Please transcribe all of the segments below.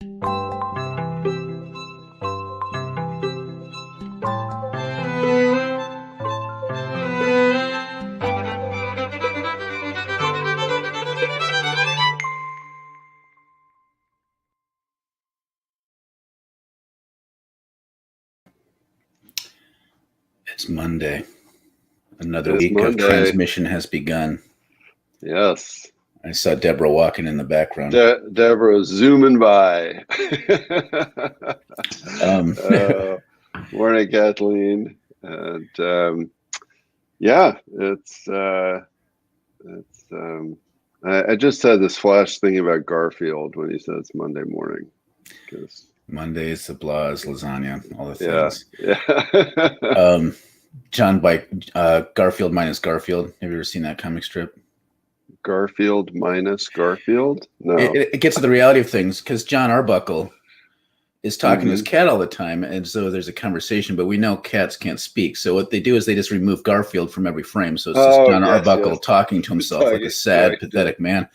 It's Monday. Another week of transmission has begun. Yes. I saw Deborah walking in the background. Deborah zooming by. Morning, Kathleen. And I just had this flash thinking about Garfield when he said it's Monday morning. Mondays, the blahs, lasagna, all the things. Yeah. John Bike, Garfield minus Garfield. Have you ever seen that comic strip? Garfield minus Garfield? No. It gets to the reality of things because John Arbuckle is talking to his cat all the time, and so there's a conversation, but we know cats can't speak. So what they do is they just remove Garfield from every frame. So it's just John Arbuckle talking to himself like a sad, pathetic man.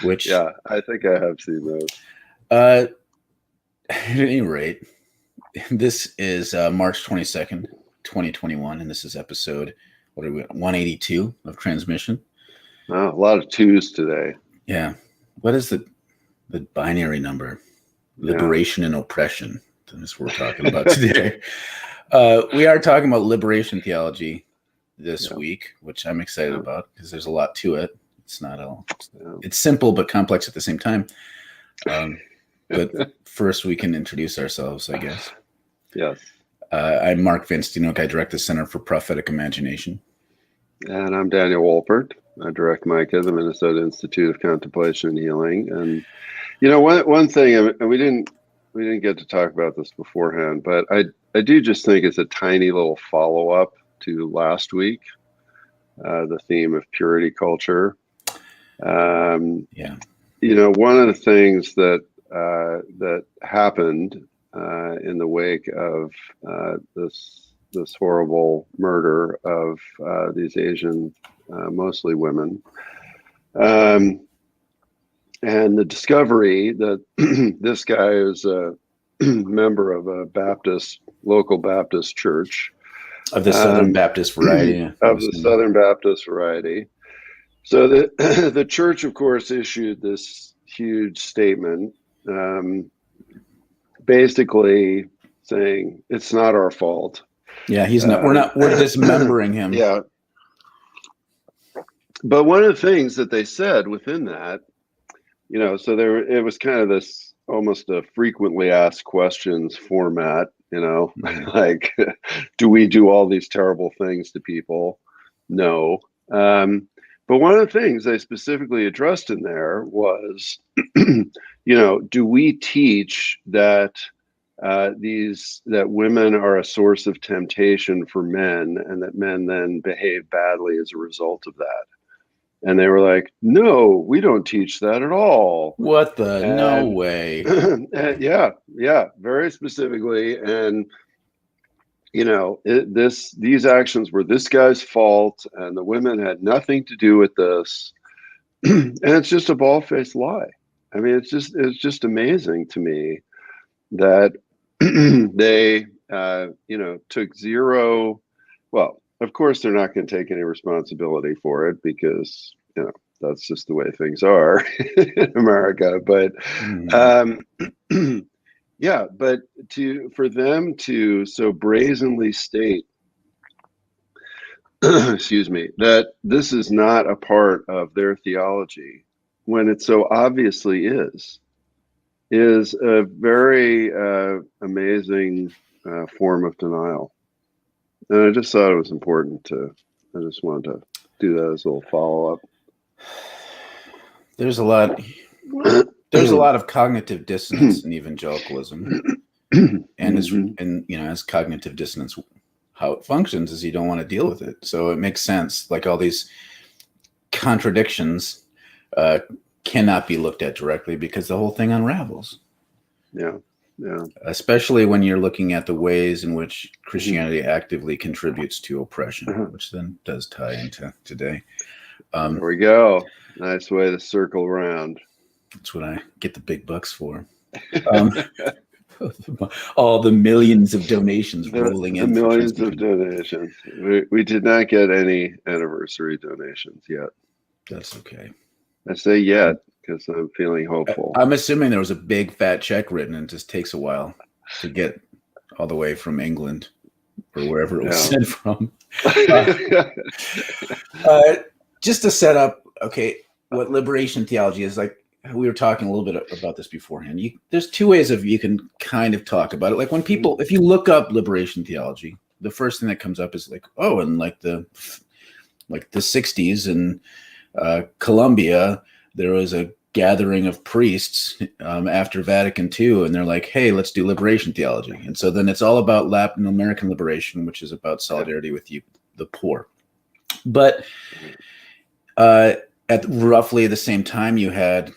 Which, yeah, I think I have seen those. At any rate, this is March 22nd, 2021, and this is episode, 182 of Transmission. Oh, a lot of twos today. Yeah. What is the binary number? Liberation and oppression. That's what we're talking about today. We are talking about liberation theology this week, which I'm excited about because there's a lot to it. It's not all. It's simple but complex at the same time. But first, we can introduce ourselves, I guess. Yes. I'm Mark Vinstino. I direct the Center for Prophetic Imagination. And I'm Daniel Wolpert. I direct MICA, the Minnesota Institute of Contemplation and Healing. And one thing, and we didn't get to talk about this beforehand, but I do just think it's a tiny little follow-up to last week, the theme of purity culture. One of the things that happened in the wake of this horrible murder of these Asian, mostly women, and the discovery that this guy is a member of a local Baptist church. Of the Southern Baptist variety. Of the Southern Baptist variety. So the church, of course, issued this huge statement, basically saying it's not our fault. Yeah, he's not. We're dismembering him. Yeah. But one of the things that they said within that, so it was kind of this almost a frequently asked questions format, like, do we do all these terrible things to people? No. But one of the things they specifically addressed in there was, do we teach that that women are a source of temptation for men and that men then behave badly as a result of that? And they were like, no, we don't teach that at all. What the? No way. Yeah, very specifically. And, these actions were this guy's fault and the women had nothing to do with this. And it's just a bald-faced lie. I mean, it's just amazing to me that they, took zero. Well, of course, they're not going to take any responsibility for it because, that's just the way things are in America. But, but for them to so brazenly state, excuse me, that this is not a part of their theology when it so obviously is a very amazing form of denial. And I just thought it was important I just wanted to do that as a little follow-up. There's a lot of cognitive dissonance in evangelicalism. And as cognitive dissonance, how it functions is you don't want to deal with it. So it makes sense. Like all these contradictions cannot be looked at directly because the whole thing unravels. Yeah. Especially when you're looking at the ways in which Christianity actively contributes to oppression, which then does tie into today. There we go. Nice way to circle around. That's what I get the big bucks for. All the millions of donations rolling the in. millions of donations. We did not get any anniversary donations yet. That's okay. I say yet because I'm feeling hopeful. I'm assuming there was a big fat check written, and it just takes a while to get all the way from England or wherever it was sent from. Just to set up, okay, what liberation theology is like. We were talking a little bit about this beforehand. There's two ways of you can kind of talk about it. Like when people, if you look up liberation theology, the first thing that comes up is like, oh, and like the 60s in Colombia, there was a gathering of priests after Vatican II, and they're like, hey, let's do liberation theology. And so then it's all about Latin American liberation, which is about solidarity with the poor. But at roughly the same time, you had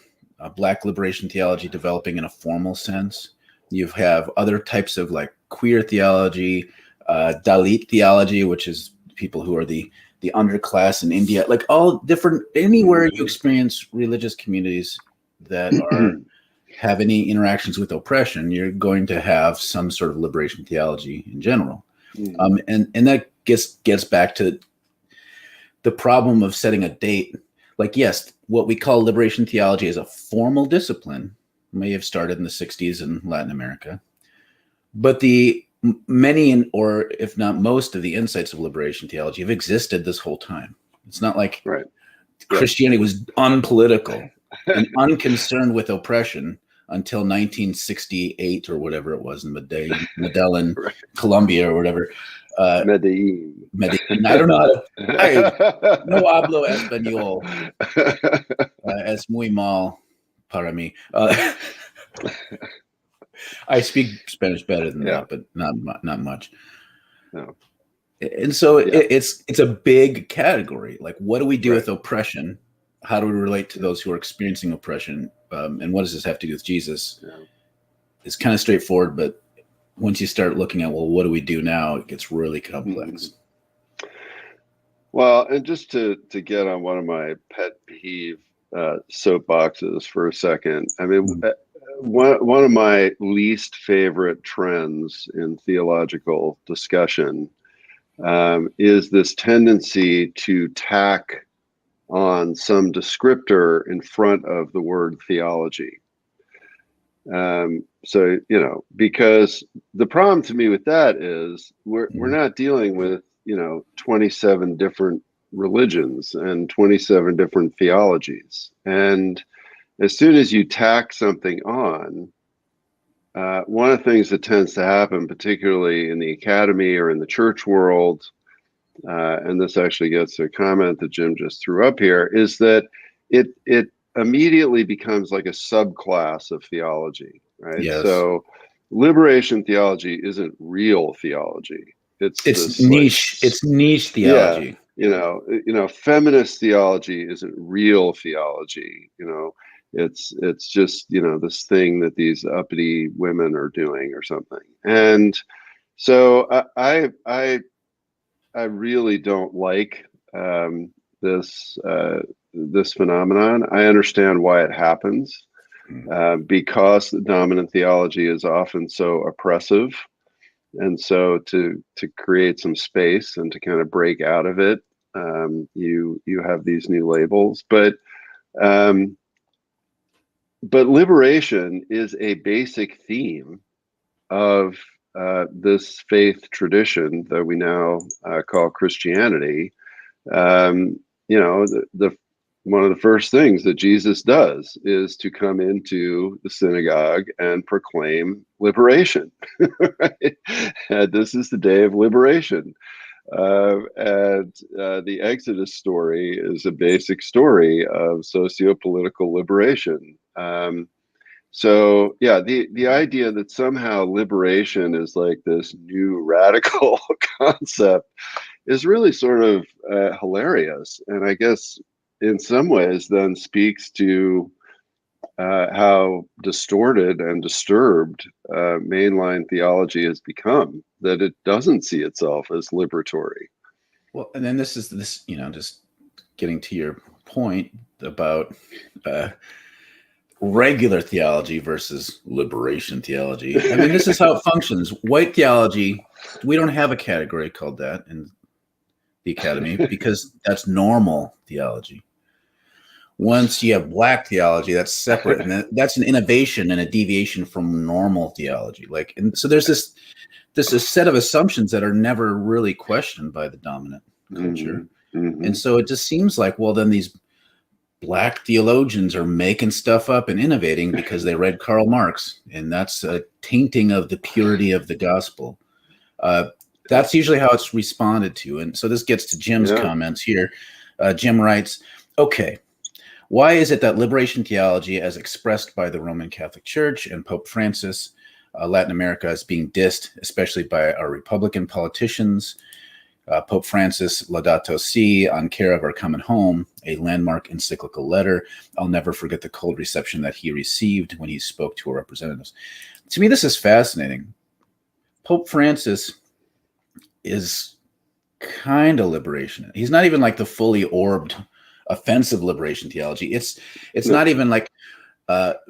Black liberation theology developing in a formal sense. You have other types of like queer theology, Dalit theology, which is people who are the underclass in India, like all different, anywhere you experience religious communities that are have any interactions with oppression, you're going to have some sort of liberation theology in general. And that gets back to the problem of setting a date. Like, yes, what we call liberation theology is a formal discipline, may have started in the 60s in Latin America, but the many, or if not most, of the insights of liberation theology have existed this whole time. It's not like Christianity was unpolitical and unconcerned with oppression until 1968 or whatever it was in Medellin, Colombia or whatever. Medellin. I don't know how to. No hablo español. Es muy mal para mí. I speak Spanish better than that, but not much. No. And so it's a big category. Like, what do we do with oppression? How do we relate to those who are experiencing oppression? And what does this have to do with Jesus? Yeah. It's kind of straightforward, but once you start looking at, well, what do we do now? It gets really complex. Well, and just to get on one of my pet peeve soapboxes for a second, I mean, one of my least favorite trends in theological discussion is this tendency to tack on some descriptor in front of the word theology. So, because the problem to me with that is we're not dealing with, 27 different religions and 27 different theologies. And as soon as you tack something on, one of the things that tends to happen, particularly in the academy or in the church world, and this actually gets to a comment that Jim just threw up here, is that it immediately becomes like a subclass of theology, right? Yes. So liberation theology isn't real theology. It's niche. It's niche theology. Yeah, feminist theology isn't real theology. It's just this thing that these uppity women are doing or something. And so I really don't like this phenomenon. I understand why it happens, because the dominant theology is often so oppressive, and so to create some space and to kind of break out of it, you have these new labels, but liberation is a basic theme of this faith tradition that we now call Christianity. One of the first things that Jesus does is to come into the synagogue and proclaim liberation. Right? This is the day of liberation. And the Exodus story is a basic story of socio-political liberation. So the idea that somehow liberation is like this new radical concept is really sort of hilarious, and I guess in some ways then speaks to how distorted and disturbed mainline theology has become, that it doesn't see itself as liberatory. Well, and then this just getting to your point about regular theology versus liberation theology. I mean, this is how it functions. White theology, we don't have a category called that in the academy because that's normal theology. Once you have black theology, that's separate, and that's an innovation and a deviation from normal theology. Like, and so there's this set of assumptions that are never really questioned by the dominant culture. And so it just seems like, well, then these black theologians are making stuff up and innovating because they read Karl Marx, and that's a tainting of the purity of the gospel. That's usually how it's responded to. And so this gets to Jim's comments here. Jim writes, okay, why is it that liberation theology, as expressed by the Roman Catholic Church and Pope Francis, Latin America is being dissed, especially by our Republican politicians? Pope Francis, Laudato Si, on care of our coming home, a landmark encyclical letter. I'll never forget the cold reception that he received when he spoke to our representatives. To me, this is fascinating. Pope Francis is kind of liberation. He's not even like the fully orbed, offensive liberation theology. It's not even like, but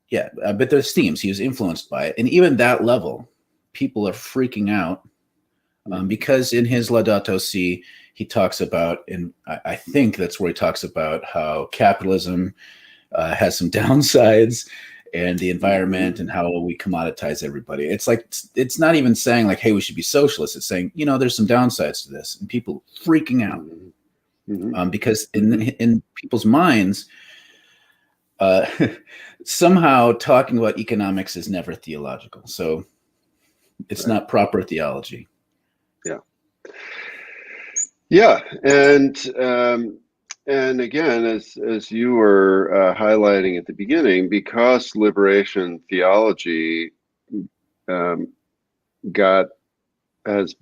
there's themes. He was influenced by it. And even that level, people are freaking out. Because in his Laudato Si, he talks about, and I think that's where he talks about how capitalism has some downsides and the environment and how we commoditize everybody. It's like, it's not even saying like, hey, we should be socialists. It's saying, there's some downsides to this, and people freaking out because in people's minds, somehow talking about economics is never theological. So it's not proper theology. Yeah, and again, as you were highlighting at the beginning, because liberation theology has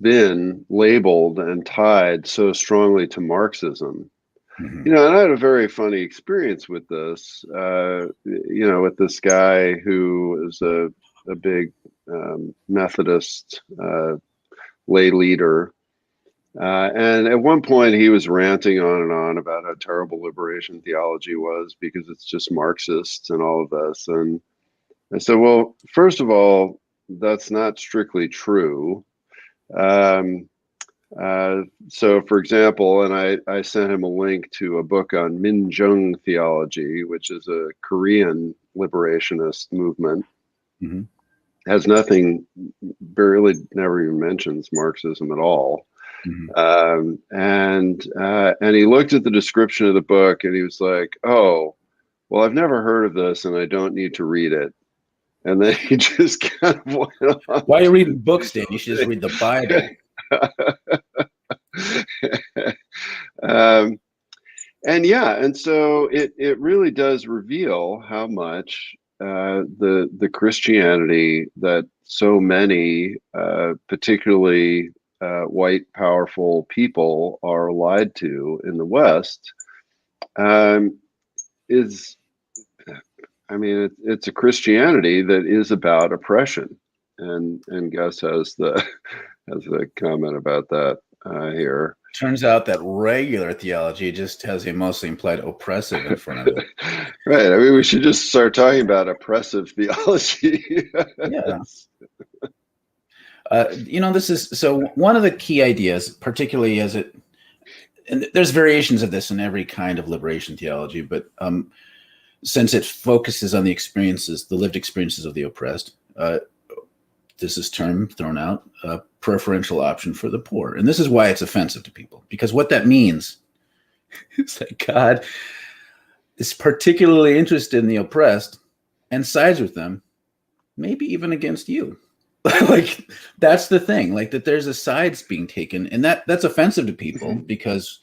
been labeled and tied so strongly to Marxism. And I had a very funny experience with this. With this guy who is a big Methodist lay leader. And at one point he was ranting on and on about how terrible liberation theology was because it's just Marxists and all of this. And I said, well, first of all, that's not strictly true. So for example, and I sent him a link to a book on Minjung theology, which is a Korean liberationist movement. Has nothing, barely never even mentions Marxism at all. And he looked at the description of the book and he was like, oh, well, I've never heard of this and I don't need to read it. And then he just kind of went on. Why are you reading books, Dan? You should just read the Bible. And so it really does reveal how much the Christianity that so many, particularly white, powerful people are lied to in the West, it's a Christianity that is about oppression. And Gus has the comment about that here. Turns out that regular theology just has a mostly implied oppressive in front of it. Right. I mean, we should just start talking about oppressive theology. Yeah. This is so one of the key ideas, particularly and there's variations of this in every kind of liberation theology, but since it focuses on the lived experiences of the oppressed, this is term thrown out, preferential option for the poor. And this is why it's offensive to people, because what that means is that God is particularly interested in the oppressed and sides with them, maybe even against you. Like, that's the thing, like that there's a sides being taken, and that's offensive to people because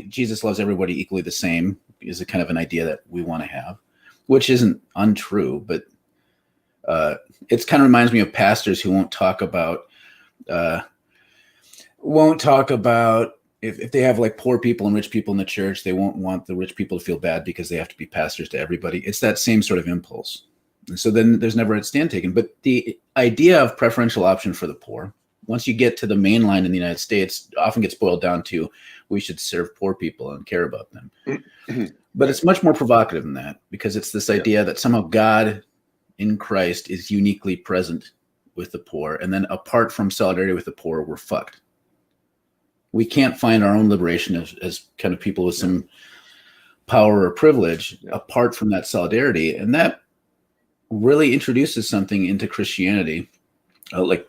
Jesus loves everybody equally the same is a kind of an idea that we want to have, which isn't untrue, but it kind of reminds me of pastors who won't talk about if they have like poor people and rich people in the church, they won't want the rich people to feel bad because they have to be pastors to everybody. It's that same sort of impulse. And so then there's never a stand taken. But the idea of preferential option for the poor, once you get to the main line in the United States, often gets boiled down to we should serve poor people and care about them. But it's much more provocative than that, because it's this idea that somehow God in Christ is uniquely present with the poor, and then apart from solidarity with the poor, we're fucked. We can't find our own liberation as kind of people with some power or privilege apart from that solidarity. And that really introduces something into Christianity, like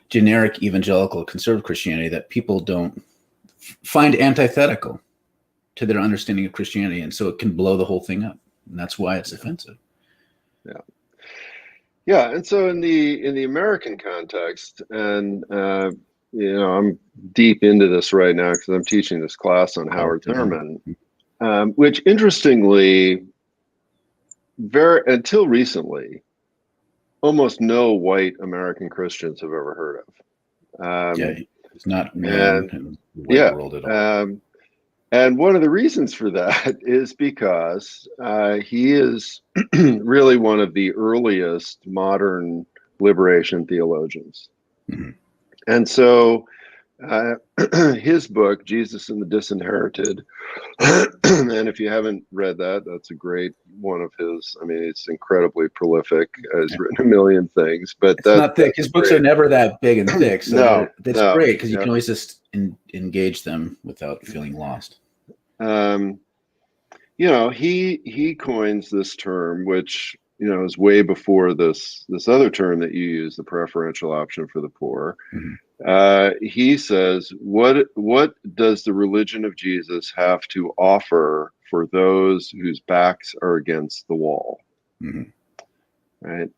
generic evangelical conservative Christianity, that people don't find antithetical to their understanding of Christianity. And so it can blow the whole thing up. And that's why it's offensive. Yeah. Yeah. And so in the American context, and, I'm deep into this right now because I'm teaching this class on Howard Thurman, which interestingly, until recently, almost no white American Christians have ever heard of. It's not known in the white world at all. And one of the reasons for that is because he is really one of the earliest modern liberation theologians. Mm-hmm. And so his book, Jesus and the Disinherited, and if you haven't read that, that's a great one of his. I mean, it's incredibly prolific. He's written a million things, but it's not thick. His books are never that big and thick. So that's great, because you can always just engage them without feeling lost. He coins this term, which is way before this other term that you use, the preferential option for the poor. Mm-hmm. He says, what does the religion of Jesus have to offer for those whose backs are against the wall? Mm-hmm. Right.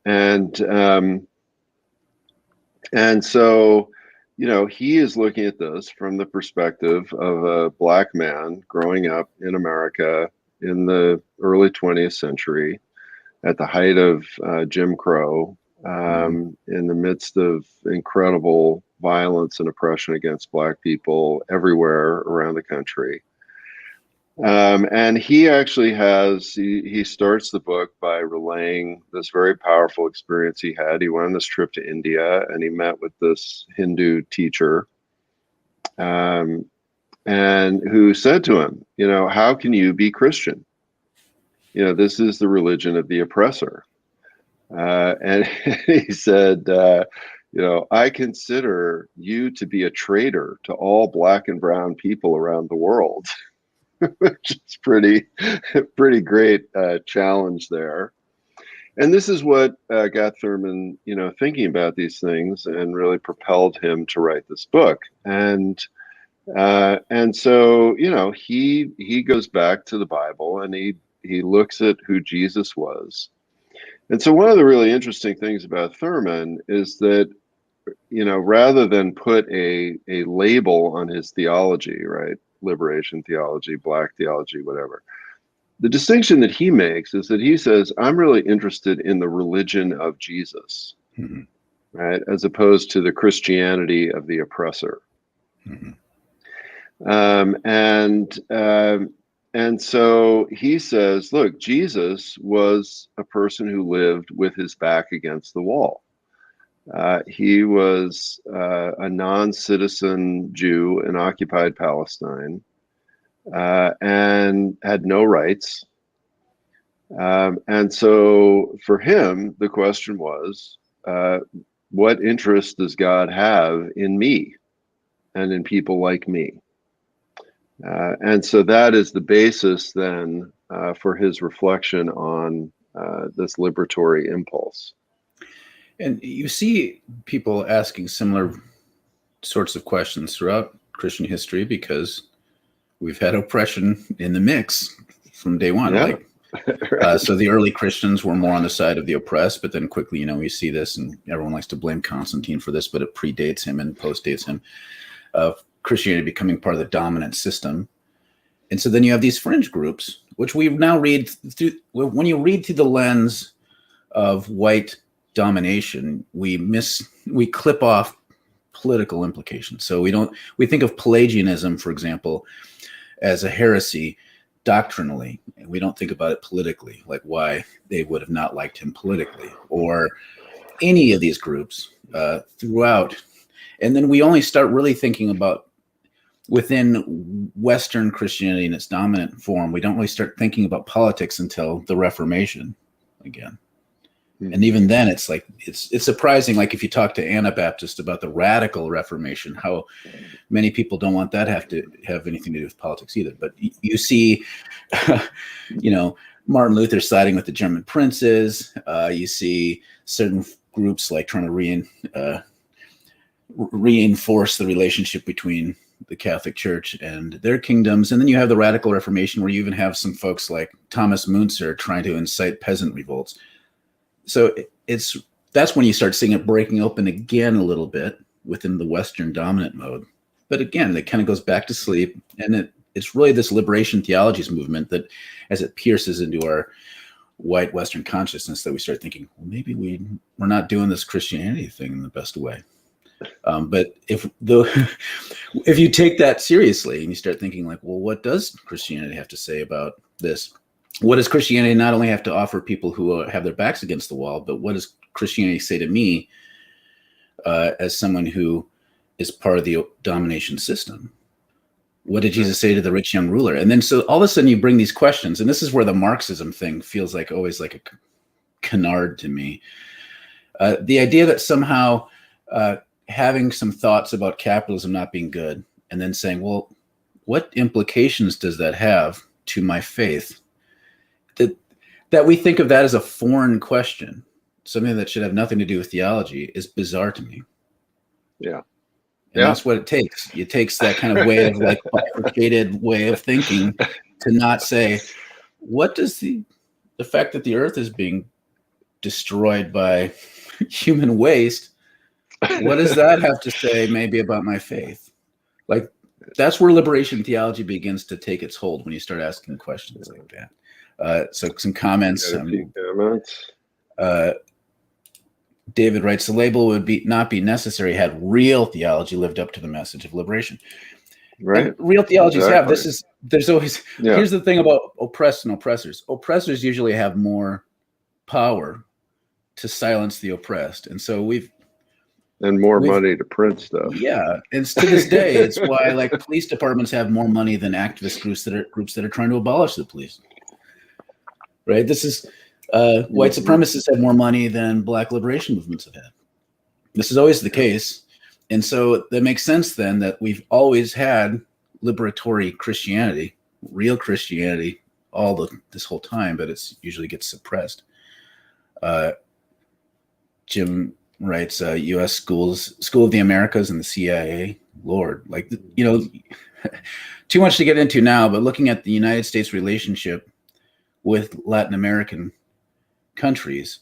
And so, he is looking at this from the perspective of a Black man growing up in America in the early 20th century, at the height of Jim Crow, in the midst of incredible violence and oppression against Black people everywhere around the country. And he actually he starts the book by relaying this very powerful experience he had. He went on this trip to India and he met with this Hindu teacher, and who said to him, how can you be Christian? This is the religion of the oppressor. And he said, I consider you to be a traitor to all Black and brown people around the world. Which is pretty great challenge there. And this is what got Thurman, thinking about these things and really propelled him to write this book. And so, he goes back to the Bible and he looks at who Jesus was. And so one of the really interesting things about Thurman is that, rather than put a label on his theology, right? Liberation theology, Black theology, whatever. The distinction that he makes is that he says, I'm really interested in the religion of Jesus, mm-hmm. right? As opposed to the Christianity of the oppressor. Mm-hmm. And so he says, look, Jesus was a person who lived with his back against the wall. He was a non-citizen Jew in occupied Palestine, and had no rights. And so for him, the question was, what interest does God have in me and in people like me? And so that is the basis then for his reflection on this liberatory impulse. And you see people asking similar sorts of questions throughout Christian history, because we've had oppression in the mix from day one. Yeah. Right. So the early Christians were more on the side of the oppressed, but then quickly, we see this, and everyone likes to blame Constantine for this, but it predates him and postdates him, of Christianity becoming part of the dominant system. And so then you have these fringe groups, which we now read through. When you read through the lens of white domination, we clip off political implications. So we think of Pelagianism, for example, as a heresy doctrinally, and we don't think about it politically, like why they would have not liked him politically, or any of these groups throughout. And then we only start really thinking about within Western Christianity in its dominant form, we don't really start thinking about politics until the Reformation again. And even then, it's like it's surprising. Like if you talk to Anabaptist about the radical Reformation, how many people don't want that have to have anything to do with politics either. But you see, Martin Luther siding with the German princes. You see certain groups like trying to reinforce the relationship between the Catholic Church and their kingdoms. And then you have the radical Reformation, where you even have some folks like Thomas Müntzer trying to incite peasant revolts. So that's when you start seeing it breaking open again a little bit within the Western dominant mode. But again, it kind of goes back to sleep. And it's really this liberation theologies movement that, as it pierces into our white Western consciousness, that we start thinking, well, maybe we're not doing this Christianity thing in the best way. But if you take that seriously and you start thinking like, well, what does Christianity have to say about this? What does Christianity not only have to offer people who have their backs against the wall, but what does Christianity say to me as someone who is part of the domination system? What did Jesus say to the rich young ruler? And then so all of a sudden you bring these questions, and this is where the Marxism thing feels like always like a canard to me. The idea that somehow having some thoughts about capitalism not being good, and then saying, well, what implications does that have to my faith? That we think of that as a foreign question, something that should have nothing to do with theology, is bizarre to me. Yeah. And that's what it takes. It takes that kind of way of like bifurcated way of thinking to not say, what does the fact that the earth is being destroyed by human waste, what does that have to say maybe about my faith? Like, that's where liberation theology begins to take its hold, when you start asking questions like that. So some comments. David writes, the label would not be necessary had real theology lived up to the message of liberation. Right. And real theologies have. There's always, here's the thing about oppressed and oppressors. Oppressors usually have more power to silence the oppressed. And so we've money to print stuff. Yeah. And to this day, it's why like police departments have more money than activist groups that are trying to abolish the police. Right. This is white supremacists have more money than black liberation movements have had. This is always the case. And so that makes sense then that we've always had liberatory Christianity, real Christianity, this whole time, but it's usually gets suppressed. Jim writes, U.S. School of the Americas and the CIA. Lord, too much to get into now, but looking at the United States relationship with Latin American countries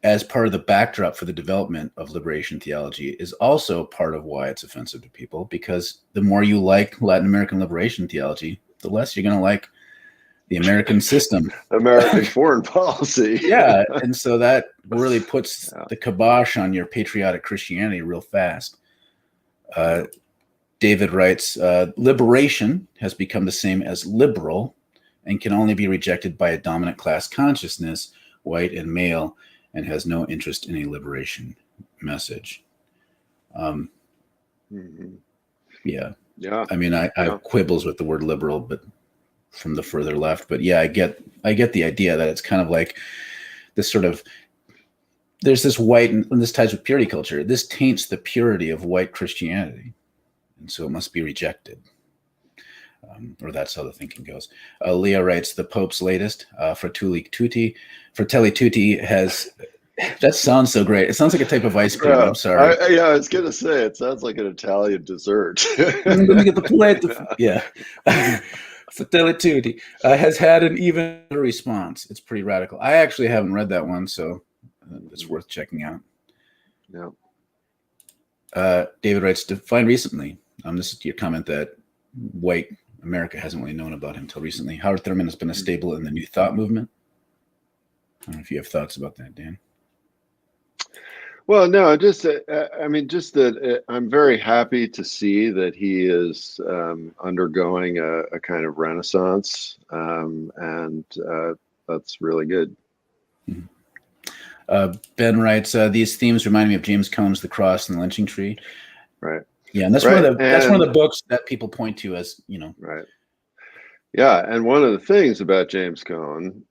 as part of the backdrop for the development of liberation theology is also part of why it's offensive to people, because the more you like Latin American liberation theology, the less you're going to like the American system. American foreign policy. Yeah. And so that really puts the kibosh on your patriotic Christianity real fast. David writes, liberation has become the same as liberal and can only be rejected by a dominant class consciousness, white and male, and has no interest in a liberation message. Yeah. I mean, I have quibbles with the word liberal, but from the further left. But yeah, I get the idea that it's kind of like this sort of, there's this white, and this ties with purity culture. This taints the purity of white Christianity, and so it must be rejected. Or that's how the thinking goes. Leah writes, the Pope's latest, Fratelli Tutti has, that sounds so great. It sounds like a type of ice cream. I'm sorry. I was going to say, it sounds like an Italian dessert. Let me get the plate. Yeah. Fratelli Tutti has had an even response. It's pretty radical. I actually haven't read that one, so it's worth checking out. Yeah. David writes, defined recently. This is your comment that white America hasn't really known about him until recently. Howard Thurman has been a staple in the New Thought movement. I don't know if you have thoughts about that, Dan. Well, no, just that I'm very happy to see that he is undergoing a kind of renaissance, and that's really good. Ben writes, these themes remind me of James Cone's The Cross and the Lynching Tree. Right. Yeah, and that's right? that's one of the books that people point to as, Right. Yeah, and one of the things about James Cone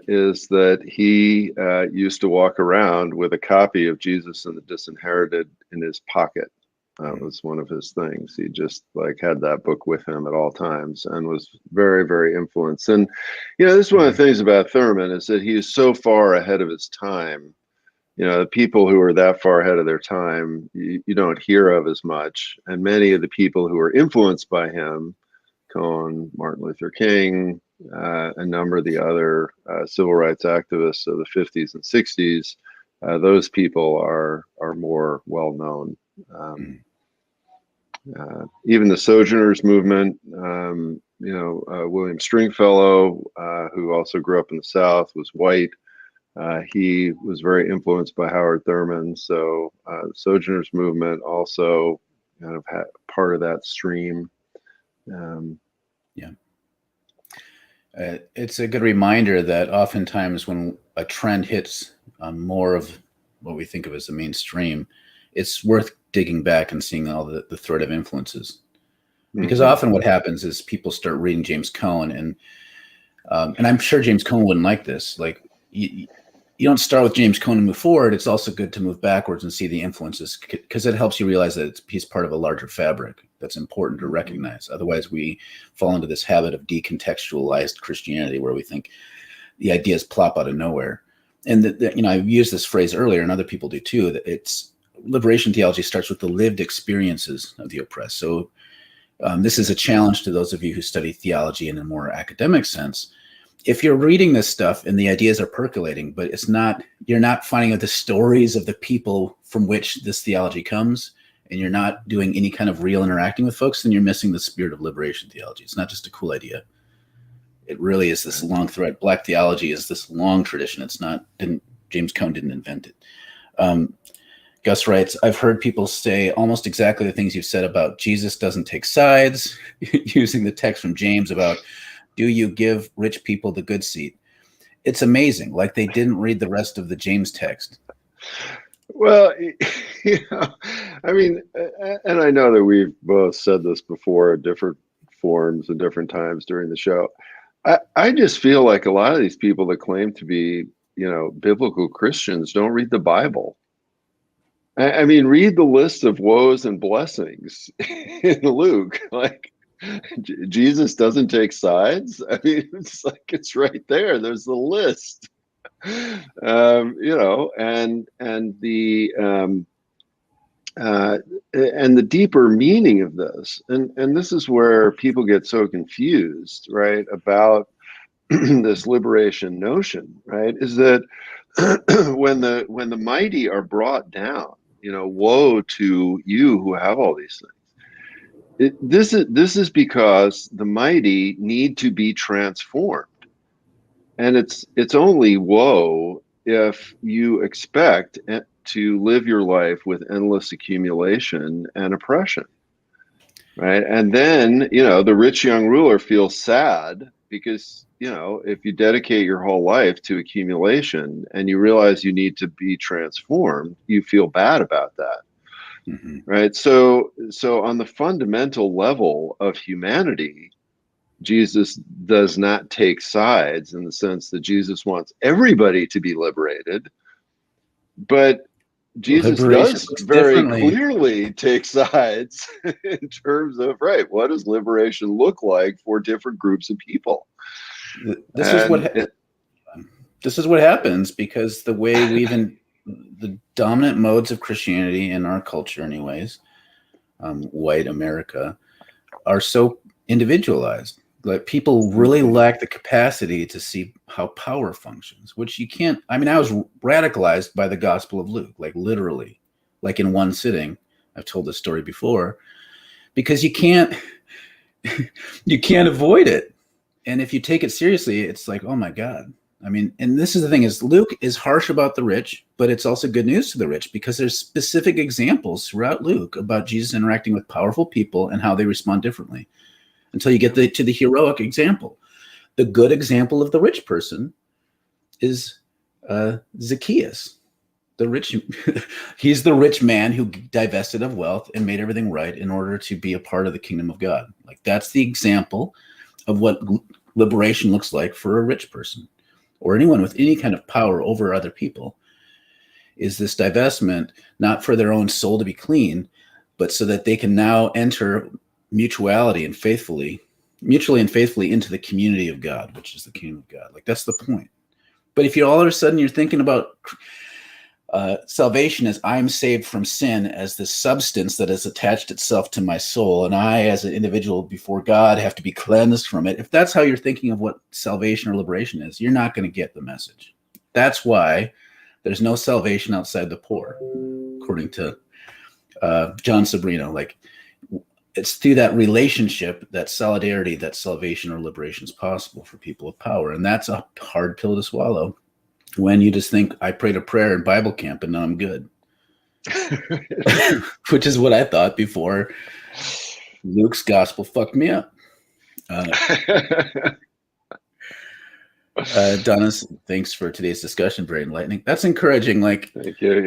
is that he used to walk around with a copy of Jesus and the Disinherited in his pocket. That was one of his things. He just like had that book with him at all times and was very, very influenced. And, this is one of the things about Thurman is that he is so far ahead of his time. The people who are that far ahead of their time, you don't hear of as much. And many of the people who are influenced by him, Cone, Martin Luther King, a number of the other civil rights activists of the 50s and 60s, those people are more well known. Even the Sojourners movement, William Stringfellow, who also grew up in the South, was white. He was very influenced by Howard Thurman. So the Sojourners movement also kind of had part of that stream. It's a good reminder that oftentimes when a trend hits more of what we think of as the mainstream, it's worth digging back and seeing all the thread of influences. Because often what happens is people start reading James Cone, and I'm sure James Cone wouldn't like this. Like you don't start with James Cone and move forward. It's also good to move backwards and see the influences, because it helps you realize that he's part of a larger fabric that's important to recognize. Otherwise, we fall into this habit of decontextualized Christianity, where we think the ideas plop out of nowhere. And I've used this phrase earlier, and other people do too, that it's liberation theology starts with the lived experiences of the oppressed. So this is a challenge to those of you who study theology in a more academic sense. If you're reading this stuff and the ideas are percolating, but you're not finding out the stories of the people from which this theology comes, and you're not doing any kind of real interacting with folks, then you're missing the spirit of liberation theology. It's not just a cool idea. It really is this long thread. Black theology is this long tradition. James Cone didn't invent it. Gus writes, I've heard people say almost exactly the things you've said about Jesus doesn't take sides, using the text from James about, do you give rich people the good seat? It's amazing. Like they didn't read the rest of the James text. Well, I mean, and I know that we've both said this before at different forms and different times during the show. I just feel like a lot of these people that claim to be, biblical Christians don't read the Bible. I mean, read the list of woes and blessings in Luke. Like, Jesus doesn't take sides. I mean, it's like it's right there. There's the list. And the deeper meaning of this, and this is where people get so confused, right, about this liberation notion, right, is that when the mighty are brought down, woe to you who have all these things. This is because the mighty need to be transformed. And it's only woe if you expect to live your life with endless accumulation and oppression, right? And then, the rich young ruler feels sad because, if you dedicate your whole life to accumulation and you realize you need to be transformed, you feel bad about that, right? So on the fundamental level of humanity, Jesus does not take sides in the sense that Jesus wants everybody to be liberated, but Jesus does very clearly take sides in terms of, right, what does liberation look like for different groups of people? This is what happens because the way the dominant modes of Christianity in our culture anyways, white America, are so individualized. Like people really lack the capacity to see how power functions, which you can't. I mean, I was radicalized by the Gospel of Luke, like literally, like in one sitting. I've told this story before, because you can't avoid it. And if you take it seriously, it's like, oh my God. I mean, and this is the thing is Luke is harsh about the rich, but it's also good news to the rich because there's specific examples throughout Luke about Jesus interacting with powerful people and how they respond differently. Until you get to the heroic example. The good example of the rich person is Zacchaeus. the rich. He's the rich man who divested of wealth and made everything right in order to be a part of the kingdom of God. Like, that's the example of what liberation looks like for a rich person or anyone with any kind of power over other people. Is this divestment not for their own soul to be clean, but so that they can now enter mutually and faithfully into the community of God, which is the kingdom of God. Like, that's the point. But if you all of a sudden you're thinking about salvation as I'm saved from sin as this substance that has attached itself to my soul, and I as an individual before God have to be cleansed from it, if that's how you're thinking of what salvation or liberation is, you're not going to get the message. That's why there's no salvation outside the poor, according to John Sobrino. Like, it's through that relationship, that solidarity, that salvation or liberation is possible for people of power. And that's a hard pill to swallow when you just think, I prayed a prayer in Bible camp and now I'm good. Which is what I thought before Luke's gospel fucked me up. Donna, thanks for today's discussion. Very enlightening. That's encouraging. Like, thank you.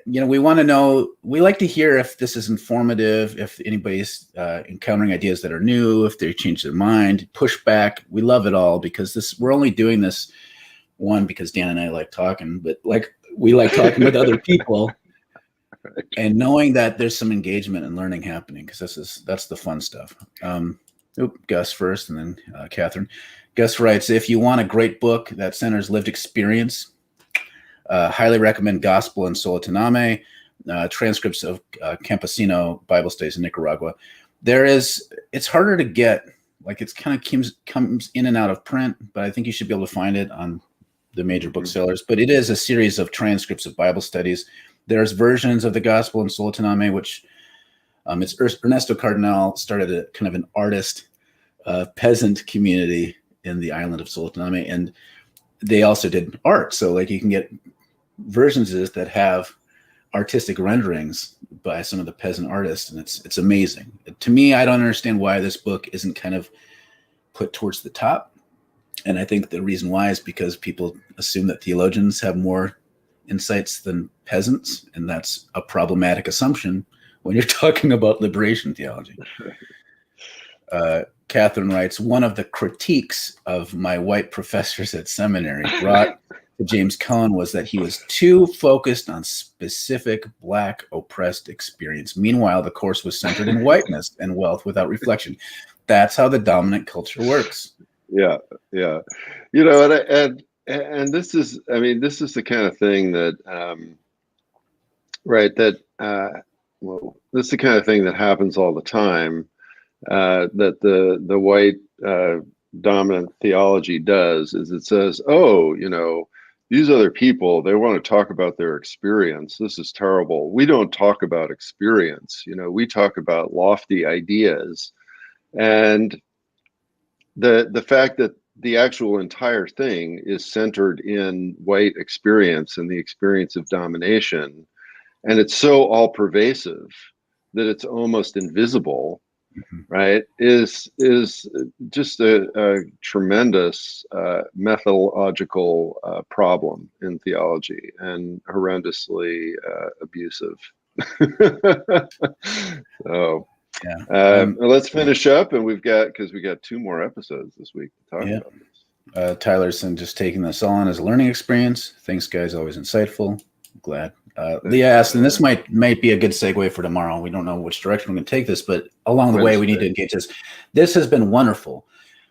Yeah. We want to know, we like to hear if this is informative, if anybody's encountering ideas that are new, if they change their mind, push back. We love it all, because we're only doing this, one, because Dan and I like talking, but like, we like talking with other people and knowing that there's some engagement and learning happening, because that's the fun stuff. Gus first, and then Catherine. Gus writes, if you want a great book that centers lived experience, highly recommend Gospel and Sola Tename, transcripts of Campesino Bible studies in Nicaragua. It's harder to get, like, it's kind of comes in and out of print, but I think you should be able to find it on the major booksellers. But it is a series of transcripts of Bible studies. There's versions of the Gospel and Sola Tename, which it's Ernesto Cardenal started a kind of an artist peasant community in the island of Sola Tename, and they also did art. So like, you can get versions of this that have artistic renderings by some of the peasant artists, and it's amazing. To me, I don't understand why this book isn't kind of put towards the top. And I think the reason why is because people assume that theologians have more insights than peasants, and that's a problematic assumption when you're talking about liberation theology. Catherine writes, one of the critiques of my white professors at seminary brought to James Cone was that he was too focused on specific Black oppressed experience. Meanwhile, the course was centered in whiteness and wealth without reflection. That's how the dominant culture works. Yeah. And this is, I mean, this is the kind of thing that, this is the kind of thing that happens all the time. That the white dominant theology does is it says, oh, these other people, they want to talk about their experience. This is terrible. We don't talk about experience. We talk about lofty ideas. And the fact that the actual entire thing is centered in white experience and the experience of domination, and it's so all pervasive that it's almost invisible, right, is just a tremendous methodological problem in theology, and horrendously abusive. So let's finish up, and because we got 2 more episodes this week to talk about this. Tylerson just taking this all on as a learning experience. Thanks, guys. Always insightful. Glad. Leah asked, and this might be a good segue for tomorrow. We don't know which direction we're going to take this, but along the way, we need to engage this. This has been wonderful.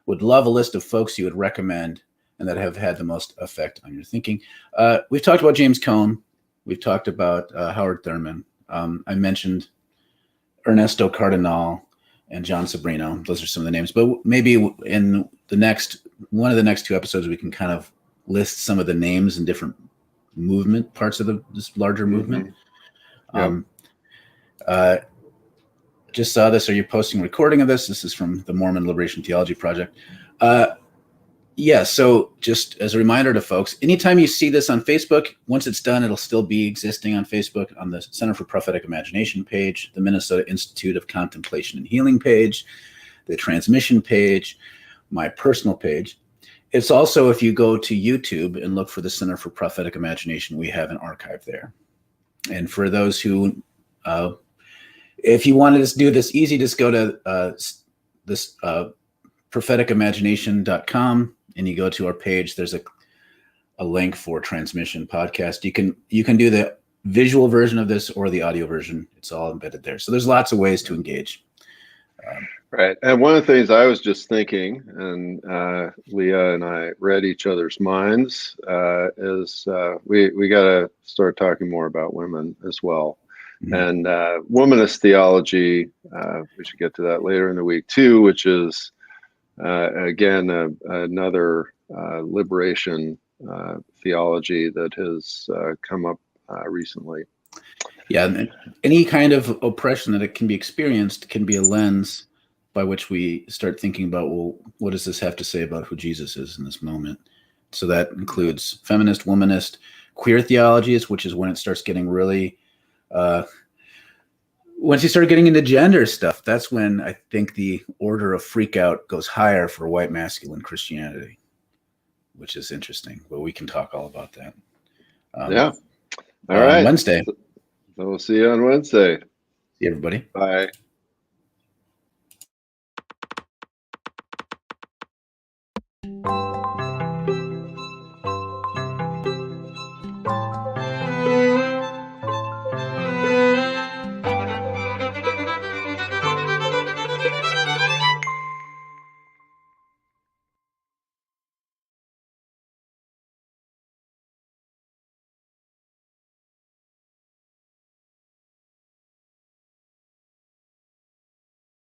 Would love a list of folks you would recommend and that have had the most effect on your thinking. We've talked about James Cone. We've talked about Howard Thurman. I mentioned Ernesto Cardenal and John Sobrino. Those are some of the names. But maybe in one of the next 2 episodes, we can kind of list some of the names and different parts of this larger movement. Just saw this. Are you posting a recording of this? This is from the Mormon Liberation Theology Project. So just as a reminder to folks, anytime you see this on Facebook, once it's done, it'll still be existing on Facebook on the Center for Prophetic Imagination page, the Minnesota Institute of Contemplation and Healing page, the transmission page, my personal page. It's also, if you go to YouTube and look for the Center for Prophetic Imagination, we have an archive there. And for those who, if you wanted to do this easy, just go to this propheticimagination.com and you go to our page. There's a link for transmission podcast. You can do the visual version of this or the audio version. It's all embedded there. So there's lots of ways to engage. Right. And one of the things I was just thinking, and Leah and I read each other's minds, is we got to start talking more about women as well. Mm-hmm. And womanist theology, we should get to that later in the week too, which is, again, another liberation theology that has come up recently. Yeah, any kind of oppression that it can be experienced can be a lens by which we start thinking about, well, what does this have to say about who Jesus is in this moment? So that includes feminist, womanist, queer theologies, which is when it starts getting really, once you start getting into gender stuff, that's when I think the order of freak out goes higher for white masculine Christianity, which is interesting, but we can talk all about that. Yeah. All right. Wednesday. So we'll see you on Wednesday. See everybody. Bye.